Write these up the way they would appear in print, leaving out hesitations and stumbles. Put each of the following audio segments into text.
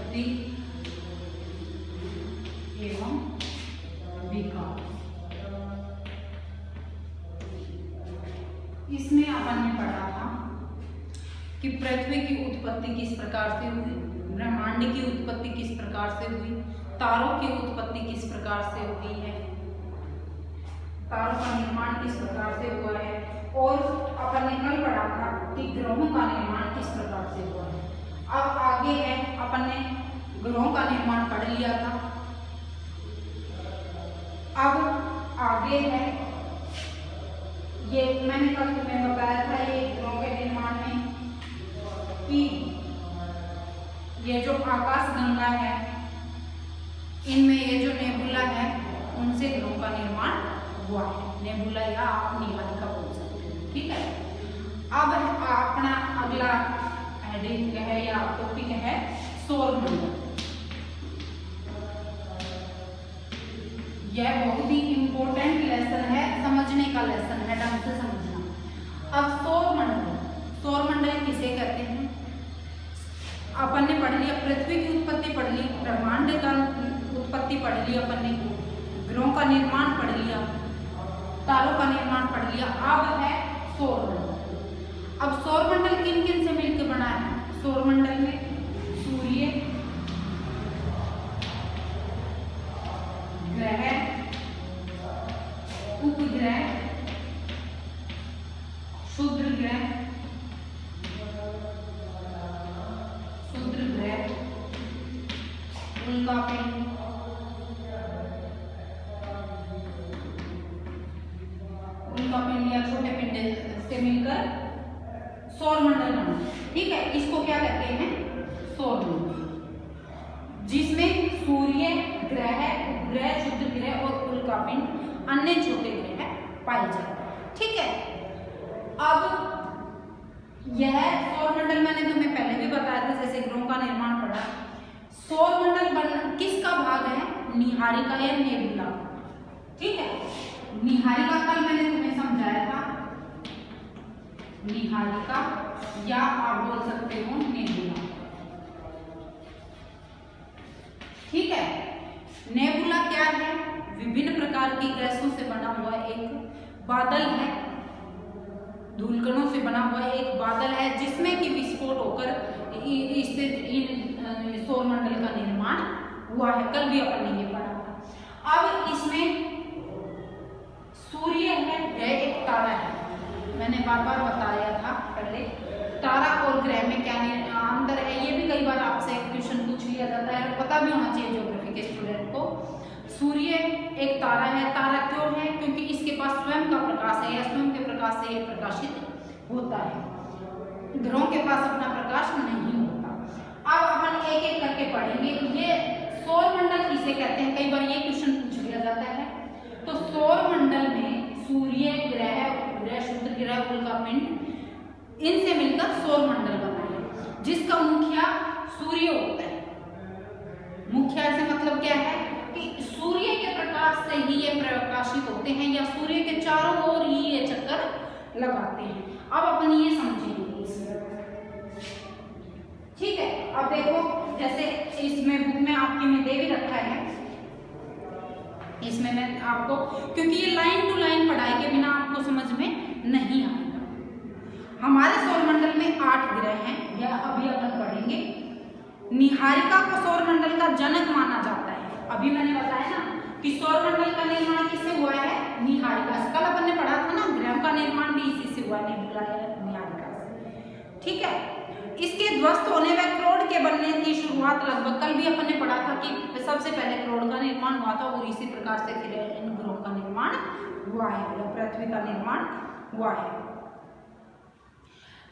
उत्पत्ति एवं विकास। इसमें अपन ने पढ़ा था कि पृथ्वी की उत्पत्ति किस प्रकार से हुई, ब्रह्मांड की उत्पत्ति किस प्रकार से हुई, तारों की उत्पत्ति किस प्रकार से हुई है, तारों का निर्माण किस प्रकार से हुआ है, और अपन ने कल पढ़ा था कि ग्रहों का निर्माण किस प्रकार से हुआ है। अब आगे है, अपन ने ग्रहों का निर्माण पढ़ लिया था। अब आगे है, ये मैंने कल तुम्हें बताया था ये ग्रहों के निर्माण में कि ये जो आकाश गंगा है, इनमें ये जो नेबुला है, उनसे ग्रहों का निर्माण हुआ है। नेबुला या आप नीहारिका बोल सकते हैं, ठीक है। अब अपना अगला हेडिंग है या टॉपिक है सौरमंडल। यह बहुत ही इंपॉर्टेंट लेसन है, समझने का लेसन है, ढंग से समझना। अब सौरमंडल किसे कहते हैं? अपन ने पढ़ लिया पृथ्वी की उत्पत्ति पढ़ ली, ब्रह्मांड का उत्पत्ति पढ़ ली अपन ने, ग्रहों का निर्माण पढ़ लिया, तारों का निर्माण पढ़ लिया। अब है सौरमंडल। अब सौरमंडल किन किन से मिलकर बना है? सौरमंडल में सूर्य, ग्रह, उपग्रह, क्षुद्र ग्रह, उल्कापिंड, या छोटे पिंड से मिलकर सौरमंडल बना, ठीक है। इसको क्या कहते हैं? सौरमंडल, जिसमें सूर्य, ग्रह, उपग्रह, क्षुद्र ग्रह और उल्कापिंड अन्य छोटे ग्रह पाए जाते हैं, ठीक है। अब यह सौरमंडल मैंने तुम्हें पहले भी बताया था, जैसे ग्रहों का निर्माण पढ़ा। सौरमंडल किसका भाग है? नीहारिका या नेबुला, ठीक है। नीहारिका कल मैंने तुम्हें समझाया था, नीहारिका या आप बोल सकते हो नेबुला, ठीक है। नेबुला क्या है? विभिन्न प्रकार की गैसों से बना हुआ एक बादल है, धूलकणों से बना हुआ एक बादल है, जिसमें कि विस्फोट होकर इससे सौरमंडल का निर्माण हुआ है। कल भी अपन ने ये पढ़ा था। अब इसमें सूर्य है, यह एक तारा है, मैंने बार बार बताया था पहले। तारा और ग्रह में क्या अंतर है, ये भी कई बार आपसे क्वेश्चन पूछ लिया जाता है, पता भी होना चाहिए ज्योग्राफी के स्टूडेंट को। सूर्य एक तारा है। तारा क्यों है? क्योंकि इसके पास स्वयं का प्रकाश है, या स्वयं के प्रकाश से ये प्रकाशित होता है। ग्रहों के पास अपना प्रकाश नहीं होता। अब अपन एक एक करके पढ़ेंगे। ये सौरमंडल किसे कहते हैं? कई बार ये क्वेश्चन पूछ लिया जाता है। तो सौरमंडल में सूर्य, ग्रह, उपग्रह, क्षुद्र ग्रह, उल्कापिंड इनसे मिलकर सौरमंडल बना है, जिसका मुखिया सूर्य होता है। मुखिया से मतलब क्या है कि सूर्य के प्रकाश से ही ये प्रकाशित होते हैं, या सूर्य के चारों ओर ही ये चक्कर लगाते हैं। अब अपन ये समझेंगे, ठीक है। अब देखो, जैसे इसमें बुक में आपकी में दे भी रखा है, इसमें मैं आपको, क्योंकि ये लाइन टू लाइन पढ़ाई के बिना आपको समझ में नहीं आएगा। हमारे सौरमंडल में 8 ग्रह हैं, यह अभी अपन पढ़ेंगे। नीहारिका को सौरमंडल का जनक माना जाता है। अभी मैंने बताया ना कि सौरमंडल का निर्माण किससे हुआ है? नीहारिका से। कल अपन ने पढ़ा था ना, ग्रह का निर्माण भी इसी से हुआ, नेबुला या नीहारिका से, ठीक है। इसके ध्वस्त होने व क्रोड के बनने की शुरुआत लगभग, कल भी अपन ने पढ़ा था कि सबसे पहले क्रोड का निर्माण हुआ था, और इसी प्रकार से फिर इन ग्रहों का निर्माण हुआ है, पृथ्वी का निर्माण हुआ है।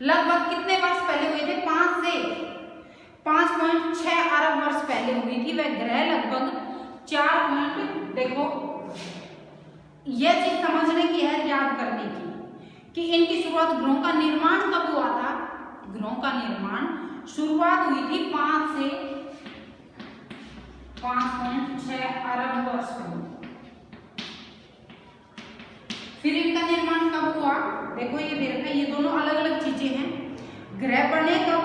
लगभग कितने वर्ष पहले हुए थे? 5.6 अरब वर्ष पहले हुई थी। वह ग्रह लगभग 4 देखो, यह चीज समझने की है, याद करने की, कि इनकी शुरुआत, ग्रहों का निर्माण कब हुआ था? ग्रहों का निर्माण शुरुआत हुई थी 5.6 अरब वर्ष पहले। फिर इनका निर्माण कब हुआ? देखो ये दे रखा है, ये दोनों अलग अलग चीजें हैं। ग्रह बने कब?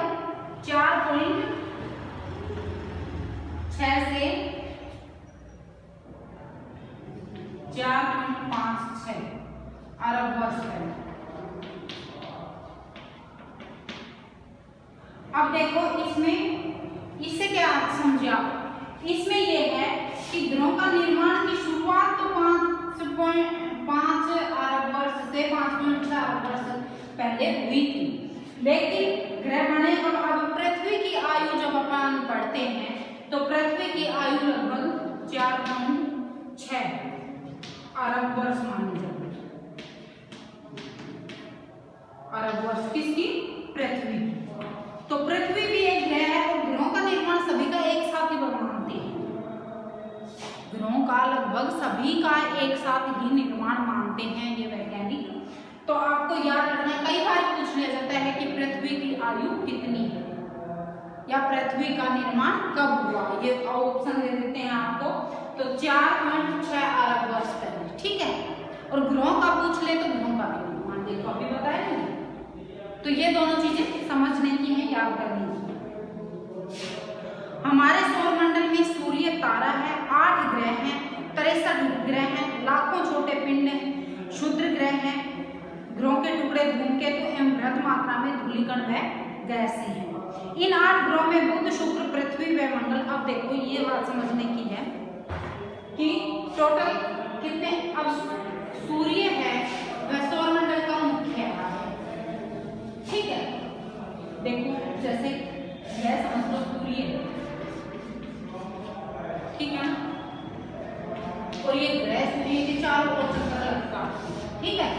6 से 4.56 अरब वर्ष पहले। अब देखो इससे क्या समझे आप? इसमें यह है कि ग्रहों का निर्माण की शुरुआत तो 5.5 अरब वर्ष से 5.6 अरब वर्ष पहले हुई थी, लेकिन ग्रह बने अब पृथ्वी की आयु जब अपन पढ़ते हैं तो पृथ्वी की आयु लगभग 4.6 अरब वर्ष मानी जाती है। अरब वर्ष किसकी? पृथ्वी की। तो पृथ्वी भी एक ग्रह है और ग्रहों का निर्माण सभी का एक साथ ही मानते हैं। ग्रहों का लगभग सभी का एक साथ ही निर्माण मानते हैं ये वैज्ञानिक। तो आपको याद रखना, कई बार पूछ लिया जाता है कि पृथ्वी की आयु कितनी है या पृथ्वी का निर्माण कब हुआ। ये ऑप्शन दे देते हैं आपको, तो 4.6 अरब वर्ष पहले, ठीक है। और ग्रहों का पूछ ले तो ग्रहों का भी निर्माण देखो अभी बताया नहीं। तो ये दोनों चीजें समझने की है, याद करनी है। हमारे सौरमंडल में सूर्य तारा है, 8 ग्रह हैं, 63 उपग्रह हैं, लाखों छोटे पिंड हैं, क्षुद्र ग्रह हैं, ग्रहों के टुकड़े धूमकेतु एवं बृहद मात्रा में धूलिकण व गैसें हैं। इन 8 ग्रहों में बुध, शुक्र, पृथ्वी व मंगल। अब देखो ये बात समझने की है कि टोटल कितने, अब सूर्य है वह सौरमंडल का मुख्य भाग है, ठीक है। देखो जैसे ग्रह समझ लो सूर्य, ठीक है, और ये ग्रह सूर्य के चारों ओर चक्कर लगता, ठीक है।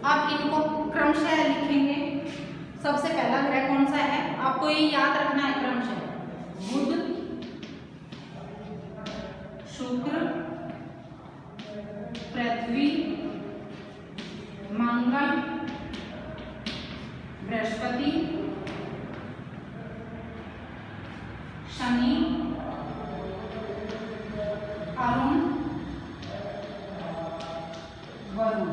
अब इनको क्रमशः लिखेंगे। सबसे पहला ग्रह कौन सा है आपको ये याद रखना है क्रमशः, बुध, शुक्र, पृथ्वी, मंगल, बृहस्पति, शनि, अरुण, वरुण।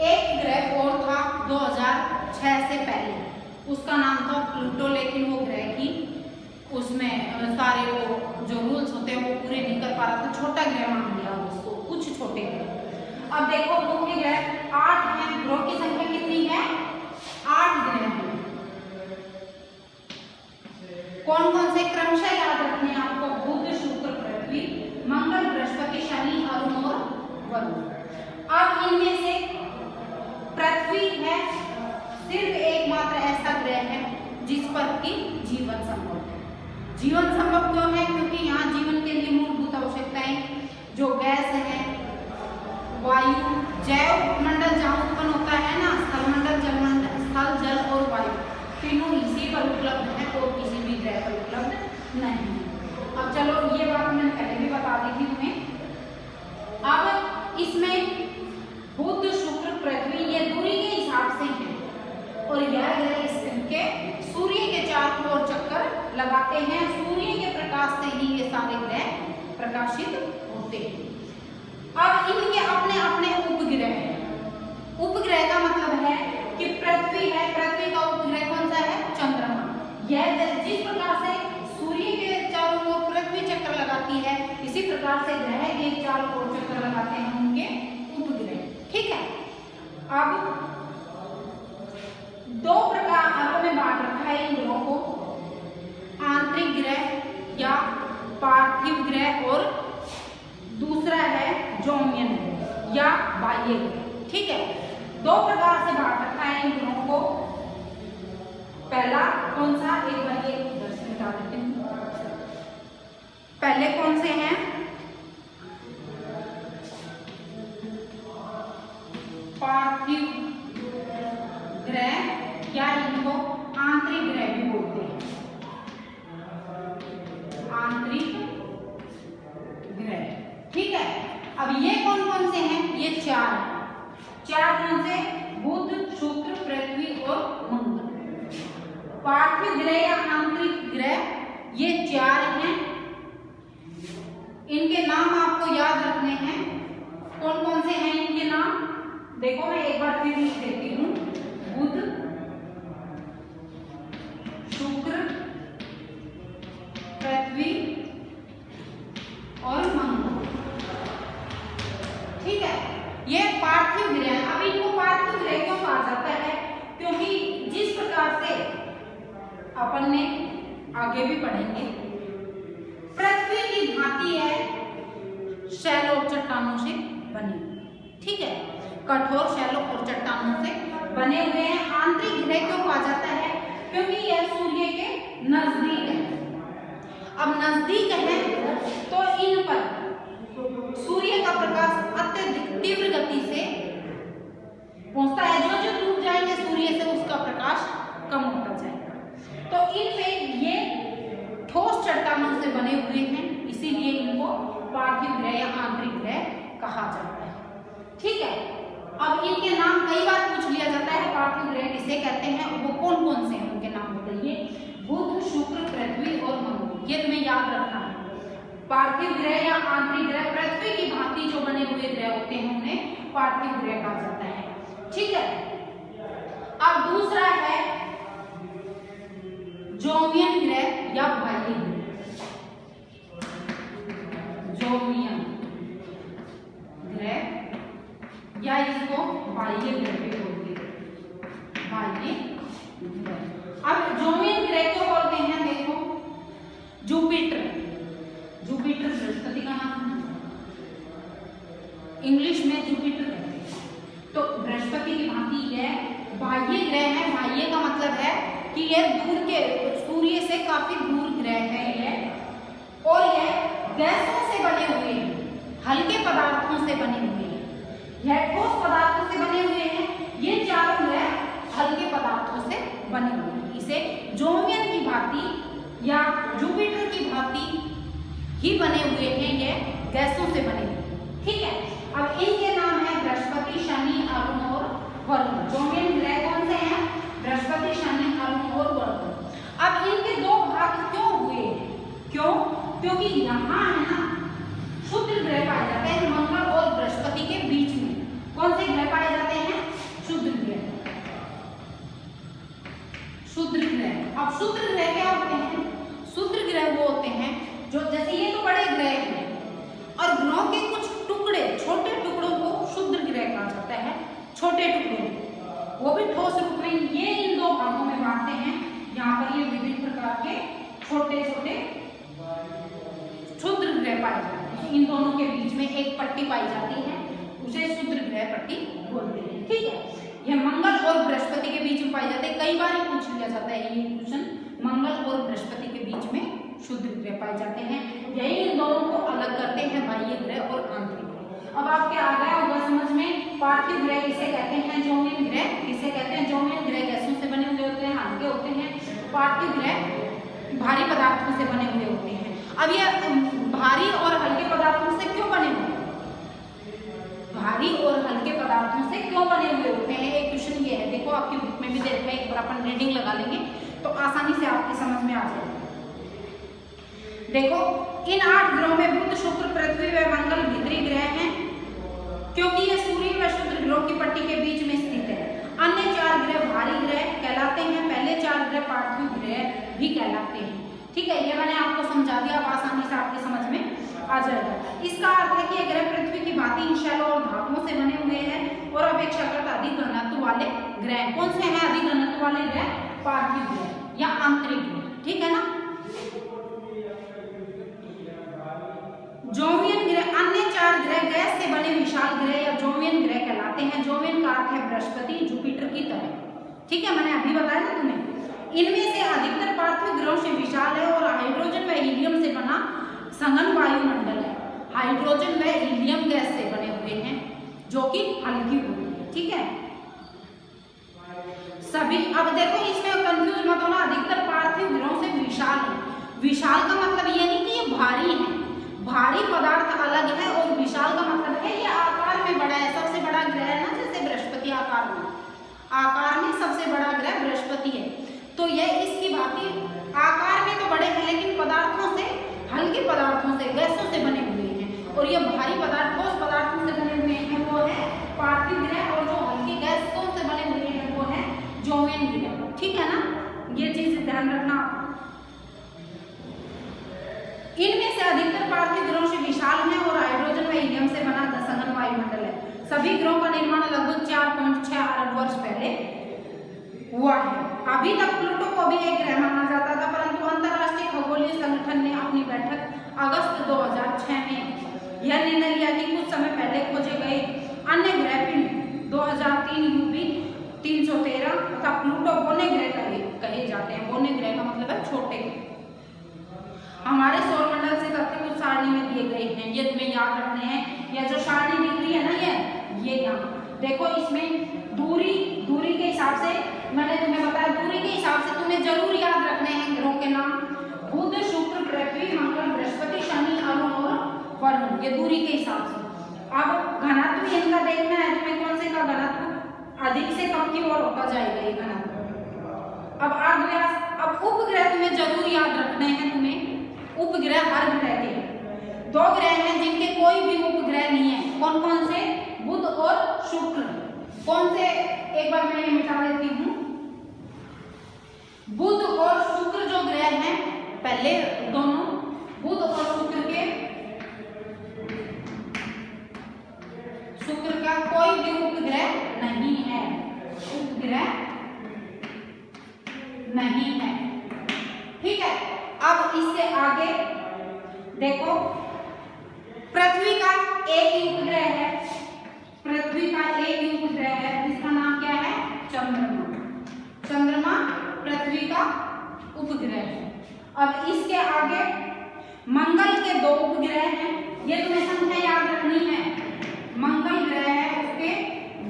एक ग्रह और था 2006 से पहले, उसका नाम था प्लूटो, लेकिन वो ग्रह की उसमें सारे वो जो रूल्स होते हैं वो पूरे नहीं कर पा रहा था, छोटा ग्रह मान लिया उसको, कुछ छोटे ग्रह। अब देखो मुख्य ग्रह 8 हैं, ग्रहों की संख्या कितनी है? 8 ग्रह हैं। कौन कौन से क्रमशः याद रखने हैं आपको? बुध, शुक्र, पृथ्वी, मंगल, बृहस्पति, शनि, अरुण और वरुण। अब इनमें से पृथ्वी है सिर्फ एकमात्र ऐसा ग्रह है जिस पर कि जीवन संभव है। जीवन संभव क्यों है? क्योंकि यहाँ जीवन के लिए मूलभूत आवश्यकताएं जो गैस है, वायु, जैव मंडल जहाँ उत्पन्न होता है ना, स्थल मंडल, जल मंडल, स्थल, जल और वायु, तीनों इसी पर उपलब्ध है और किसी भी ग्रह पर उपलब्ध नहीं है। अब चलो ये बात मैंने पहले भी बता दी थी तुम्हें। अब इसमें बुध, शुक्र, पृथ्वी ये दूरी के हिसाब से हैं और यह ग्रह इसके सूर्य के चारों ओर चक्कर लगाते हैं। सूर्य के प्रकाश से ही ये सारे ग्रह प्रकाशित होते हैं। अब इनके अपने अपने उपग्रह हैं। उपग्रह का मतलब है कि पृथ्वी है, पृथ्वी का उपग्रह कौन सा है? चंद्रमा। यह जिस प्रकार से सूर्य के चारों ओर पृथ्वी चक्कर लगाती है, इसी प्रकार से ग्रह के चारों ओर चक्कर लगाते हैं उनके उपग्रह, ठीक है। अब 2 प्रकारों में बांट रखा है इन ग्रहों को, आंतरिक ग्रह या पार्थिव ग्रह और दूसरा है जोमियन या बाह्य ग्रह, ठीक है। 2 प्रकार से बांट रखा है इन ग्रहों को। पहला कौन सा, एक बार ये दर्शन बता देते हैं। पहले कौन से हैं? पार्थिव ग्रह या इनको आंतरिक ग्रह भी बोलते हैं, आंतरिक ग्रह, ठीक है। अब ये कौन कौन से हैं? ये 4 हैं। 4 कौन से? बुध, शुक्र, पृथ्वी और मंगल। पार्थिव ग्रह या आंतरिक ग्रह ये 4 हैं। इनके नाम आपको याद रखने हैं। कौन कौन से हैं इनके नाम? देखो मैं एक बार फिर लिख देती हूँ। बुध, अपन ने आगे भी पढ़ेंगे। पृथ्वी की भांति है शैल और चट्टानों से बनी, ठीक है, कठोर शैलों और चट्टानों से बने हुए हैं। आंतरिक ग्रह क्यों कहा जाता है? क्योंकि यह सूर्य के नजदीक है। अब नजदीक है तो इन पर सूर्य का प्रकाश अत्यधिक तीव्र गति से पहुंचता है। जो जो दूर जाएंगे सूर्य से उसका प्रकाश कम होता जाएगा। तो इनमें ये ठोस चट्टानों से बने हुए हैं, इसीलिए इनको पार्थिव ग्रह या आंतरिक ग्रह कहा जाता है, ठीक है। अब इनके नाम कई बार पूछ लिया जाता है, पार्थिव ग्रह किसे कहते हैं, वो कौन कौन से हैं, उनके नाम बताइए। बुध, शुक्र, पृथ्वी और मंगल, ये तुम्हें याद रखना है। पार्थिव ग्रह या आंतरिक ग्रह, पृथ्वी की भांति जो बने हुए ग्रह होते हैं उन्हें पार्थिव ग्रह कहा जाता है, ठीक है। अब दूसरा है जोवियन ग्रह या बाह्य ग्रह। जोवियन ग्रह या इसको बाह्य ग्रह भी बोलते हैं, बाह्य ग्रह। अब जोवियन ग्रह को बोलते हैं, देखो जुपिटर, जुपिटर बृहस्पति का नाम है, इंग्लिश में जुपिटर कहते हैं। तो बृहस्पति की भांति यह बाह्य ग्रह है। बाह्य का मतलब है कि यह दूर के सूर्य से काफी दूर ग्रह है यह, और यह गैसों से बने हुए हैं, हल्के पदार्थों से बने हुए हैं। यह ठोस पदार्थों से बने हुए हैं, ये चारों ग्रह हल्के पदार्थों से बने हुए हैं। इसे जोवियन की भांति या जुपिटर की भांति ही बने हुए हैं, ये गैसों से बने हुए हैं, ठीक है। अब इनके नाम है बृहस्पति, शनि, अरुण और वरुण। जोवियन ग्रह कौन से हैं? बृहस्पति, शनि, अरुण और वरुण। अब इनके दो भाग क्यों हुए? क्यों? क्योंकि यहाँ है ना शुद्ध ग्रह पाए जाते हैं मंगल और बृहस्पति के बीच में। कौन से ग्रह पाए जाते हैं? शुद्ध ग्रह, शुद्ध ग्रह। अब शुद्ध ग्रह क्या होते हैं? शुद्ध ग्रह वो होते हैं जो, जैसे ये तो बड़े ग्रह हैं और ग्रहों के कुछ टुकड़े, छोटे टुकड़ों को शुद्ध ग्रह कहा जाता है। छोटे टुकड़े वो भी ठोस रूप में, ये इन दो भागों में बांटते हैं। यहाँ पर ये विभिन्न प्रकार के छोटे छोटे क्षुद्र ग्रह पाए जाते हैं। इन दोनों के बीच में एक पट्टी पाई जाती है, उसे क्षुद्र ग्रह पट्टी बोलते हैं, ठीक है। यह मंगल और बृहस्पति के बीच में पाए जाते हैं। कई बार पूछ लिया जाता है ये क्वेश्चन, मंगल और बृहस्पति के बीच में शुद्ध ग्रह पाए जाते हैं। यही इन दोनों को अलग करते हैं, बाह्य ग्रह और आंतरिक ग्रह। अब आपके आ गया होगा समझ में, पार्थिव ग्रह किसे कहते हैं, जोवियन ग्रह किसे कहते हैं। जोवियन ग्रह गैसों से बने हुए होते हैं, हल्के होते हैं। पार्थिव ग्रह भारी पदार्थों से बने हुए होते हैं। अब ये भारी और हल्के पदार्थों से क्यों बने हुए? भारी और हल्के पदार्थों से क्यों बने हुए होते हैं? एक क्वेश्चन ये है, देखो आपकी बुक में भी दे रखा है, एक बार अपन रीडिंग लगा लेंगे तो आसानी से आपकी समझ में आ जाएगा। देखो इन 8 ग्रहों में बुध, शुक्र, पृथ्वी व मंगल भीतरी ग्रह हैं, क्योंकि ये सूर्य व शुक्र ग्रहों की पट्टी के बीच में स्थित है। अन्य 4 ग्रह भारी ग्रह कहलाते हैं, पहले 4 ग्रह पार्थिव ग्रह भी कहलाते हैं, ठीक है। ये मैंने आपको समझा दिया, अब आसानी से आपकी समझ में आ जाएगा। इसका अर्थ है कि ये ग्रह पृथ्वी की भांति इन शैलों और धातुओं से बने हुए हैं और अपेक्षाकृत अधिक घनत्व वाले ग्रह। कौन से हैं अधिक घनत्व वाले ग्रह? पार्थिव ग्रह या आंतरिक ग्रह, ठीक है ना। जोवियन ग्रह, अन्य 4 ग्रह गैस से बने विशाल ग्रह या जोवियन ग्रह कहलाते हैं। जोवियन का अर्थ है बृहस्पति, जुपिटर की तरह, ठीक है, मैंने अभी बताया ना तुम्हें। इनमें से अधिकतर पार्थिव ग्रहों से विशाल है और हाइड्रोजन व हीलियम से बना सघन वायुमंडल है। हाइड्रोजन व हीलियम गैस से बने हुए हैं जो कि हल्की होती है, ठीक है। सभी, अब देखो इसमें कंफ्यूज मत होना, अधिकतर पार्थिव ग्रहों से विशाल है। विशाल का मतलब ये नहीं कि ये भारी है, भारी पदार्थ अलग है, और विशाल का मतलब है ये आकार में बड़ा है। सबसे बड़ा ग्रह है ना, जैसे बृहस्पति आकार में सबसे बड़ा ग्रह बृहस्पति है, तो यह इसकी भांति आकार में तो बड़े हैं लेकिन पदार्थों से, हल्के पदार्थों से, गैसों से बने हुए हैं। और ये भारी पदार्थ, ठोस पदार्थों से बने हुए हैं, वो है पार्थिव ग्रह, और जो हल्की गैसों से बने हुए हैं वो है जोवियन ग्रह, ठीक है ना। ये चीज ध्यान रखना। इनमें से अधिकतर पार्थिव ग्रहों से विशाल है और हाइड्रोजन व हीलियम से बना सघन वायुमंडल है। सभी ग्रहों का निर्माण लगभग 4.6 अरब वर्ष पहले हुआ है। अभी तक प्लूटो को भी एक ग्रह माना जाता था, परंतु अंतरराष्ट्रीय खगोलीय संगठन ने अपनी बैठक अगस्त 2006 में यह निर्णय लिया कि कुछ समय पहले खोजे गए अन्य ग्रह पिंड 2003 यूपी 313 तथा प्लूटो बोने ग्रह कहे जाते हैं। बोने ग्रह का मतलब है छोटे, हमारे सौरमंडल से तथ्य कुछ सारणी में दिए गए हैं, ये तुम्हें याद रखने हैं। यह जो सारणी दिख रही है ना, ये यहाँ देखो, इसमें दूरी के हिसाब से मैंने तुम्हें बताया, दूरी के हिसाब से तुम्हें जरूर याद रखने हैं ग्रहों के नाम, बुध शुक्र पृथ्वी मंगल बृहस्पति शनि अरुण और वरुण, ये दूरी के हिसाब से। अब घनत्व इनका देखना है तुम्हें, कौन से का घनत्व अधिक से कम की ओर होता जाएगा ये घनत्व। अब अर्धव्यास, अब उपग्रह तुम्हें जरूर याद रखने हैं तुम्हें। उपग्रह हर ग्रह के 2 ग्रह हैं जिनके कोई भी उपग्रह नहीं है, कौन कौन से? बुध और शुक्र। कौन से? एक बार मैं ये मिटा देती हूँ। बुध और शुक्र जो ग्रह हैं, पहले दोनों बुध और शुक्र का कोई भी उपग्रह नहीं है, उपग्रह नहीं है, ठीक है। अब इससे आगे देखो, पृथ्वी का एक ही उपग्रह है, पृथ्वी का एक ही उपग्रह है जिसका नाम क्या है? चंद्रमा। चंद्रमा पृथ्वी का उपग्रह है। अब इसके आगे मंगल के 2 उपग्रह हैं, ये तुम्हें संख्या याद रखनी है। मंगल ग्रह है, उसके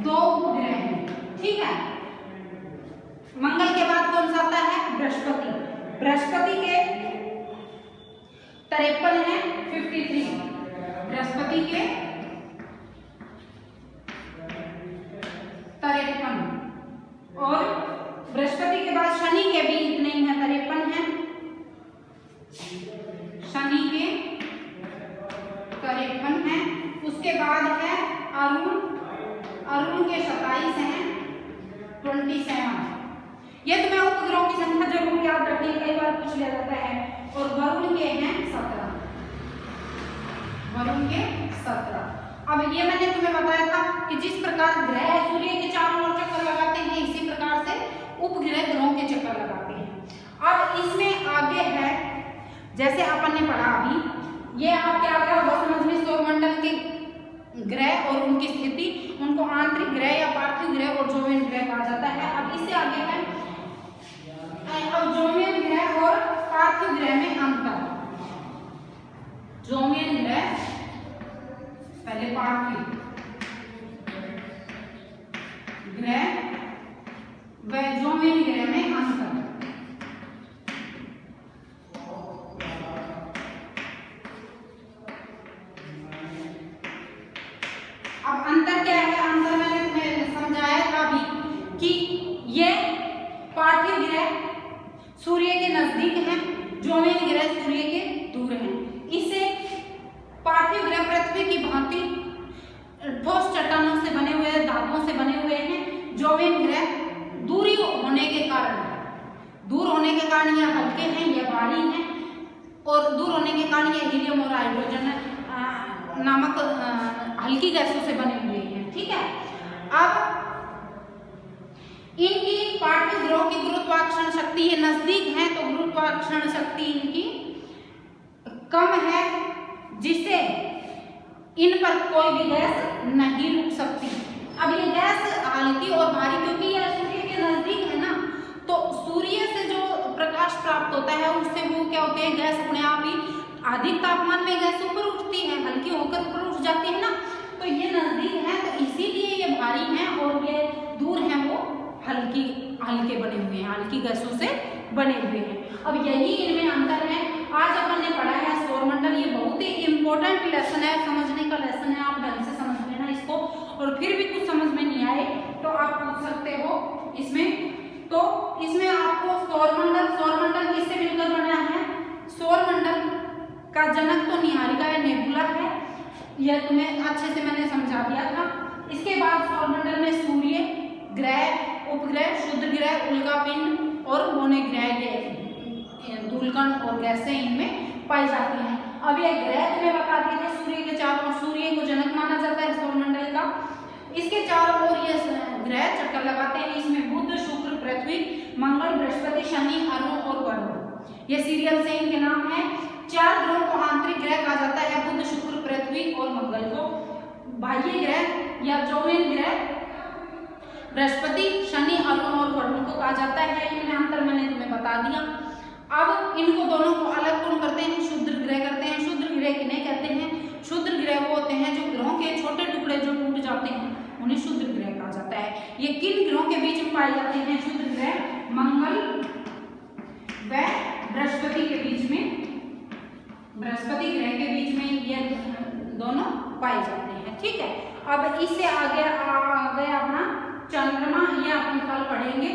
2 उपग्रह हैं, ठीक है। मंगल के बाद कौन सा आता है? बृहस्पति। बृहस्पति के 53 है, 53। बृहस्पति के 53, और बृहस्पति के बाद शनि के भी इतने ही हैं, 53 हैं। शनि के 53 हैं। उसके बाद है अरुण, अरुण के 27 हैं, 27। ये तुम्हें उपग्रहों की संख्या जरूर याद रखनी है, कई बार पूछ लिया जाता है। और वरुण के हैं 17, वरुण के 17। अब ये मैंने तुम्हें बताया था कि जिस प्रकार ग्रह सूर्य के चारों ओर चक्कर लगाते हैं, इसी प्रकार से उपग्रह ग्रहों के चक्कर लगाते हैं। अब इसमें आगे है, जैसे अपन ने पढ़ा अभी, ये आप क्या क्या होगा समझ में, सौरमंडल के ग्रह और उनकी स्थिति, उनको आंतरिक ग्रह या पार्थिव ग्रह और जोवियन ग्रह कहा जाता है। अब इससे आगे है, अब जोवियन ग्रह और पार्थिव ग्रह में अंतर। जोवियन ग्रह पहले, पार्थिव ग्रह व जोवियन ग्रह में अंतर। अब अंतर क्या है? अंतर मैंने तुम्हें समझाया था अभी कि ये पार्थिव ग्रह सूर्य के नजदीक हैं, जोवियन ग्रह सूर्य के दूर हैं। इसे पार्थिव ग्रह पृथ्वी की भांति ठोस चट्टानों से बने हुए, धातुओं से बने हुए हैं। जोवियन ग्रह दूर होने के कारण यह हल्के हैं, यह भारी हैं, और दूर होने के कारण यह हीलियम और हाइड्रोजन नामक हल्की गैसों से बने हुए हैं, ठीक है। अब इनकी पार्थिव ग्रहों की गुरुत्वाकर्षण शक्ति, ये नजदीक है तो गुरुत्वाकर्षण शक्ति इनकी कम है, जिससे इन पर कोई भी गैस नहीं रुक सकती। अब ये गैस हल्की और भारी, क्योंकि यह सूर्य के नजदीक है ना, तो सूर्य से जो प्रकाश प्राप्त होता है उससे वो क्या होते हैं, गैस अपने आप ही अधिक तापमान में गैस ऊपर उठती है, हल्की होकर ऊपर उठ जाती है ना, तो ये नजदीक है तो इसीलिए ये भारी हैं, और ये दूर हैं वो हल्के बने हुए हैं, हल्की गैसों से बने हुए हैं। अब यही इनमें अंतर है। आज अपन ने पढ़ा है सौरमंडल, ये बहुत ही इंपॉर्टेंट लेसन है, समझने का लेसन है, आप ढंग से समझ लेना इसको। और फिर भी कुछ समझ में नहीं आए तो आप पूछ सकते हो इसमें। तो इसमें आपको सौरमंडल किससे मिलकर बना है? सौरमंडल का जनक तो निहारिका है, नेबुला है, यह तुम्हें अच्छे से मैंने समझा दिया था। इसके बाद सौरमंडल में सूर्य, ग्रह, उपग्रह, क्षुद्र ग्रह, उल्कापिंड और मोने ग्रह, ये धूलकण और गैसें इनमें पाई जाती हैं। अब ये ग्रह तुम्हें बता दिए थे, सूर्य के चारों ओर, सूर्य को जनक माना जाता है सौरमंडल का। इसके चारों ओर ये ग्रह चक्कर लगाते हैं, इसमें बुध, शुक्र, पृथ्वी मंगल, बृहस्पति, शनि, अरुण और वरुण। ये सीरियल से इनके नाम है। 4 ग्रहों को आंतरिक ग्रह कहा जाता है, बुध, शुक्र, पृथ्वी और मंगल को बाह्य ग्रह या चौवें ग्रह बृहस्पति, शनि, अरुण और वरुण को कहा जाता है। इनमें अंतर मैंने तुम्हें बता दिया। अब इनको दोनों को अलग कौन करते हैं? क्षुद्र ग्रह करते हैं। क्षुद्र ग्रह किन्हें कहते हैं? क्षुद्र ग्रह वो होते हैं जो ग्रहों के छोटे टुकड़े जो टूट जाते हैं, उन्हें क्षुद्र ग्रह कहा जाता है। ये किन ग्रहों के बीच में पाए जाते हैं क्षुद्र ग्रह? मंगल व बृहस्पति के बीच में, बृहस्पति ग्रह के बीच में ये दोनों पाए जाते हैं। ठीक है, अब इससे आगे आ गया अपना चंद्रमा, ये अपन कल पढ़ेंगे।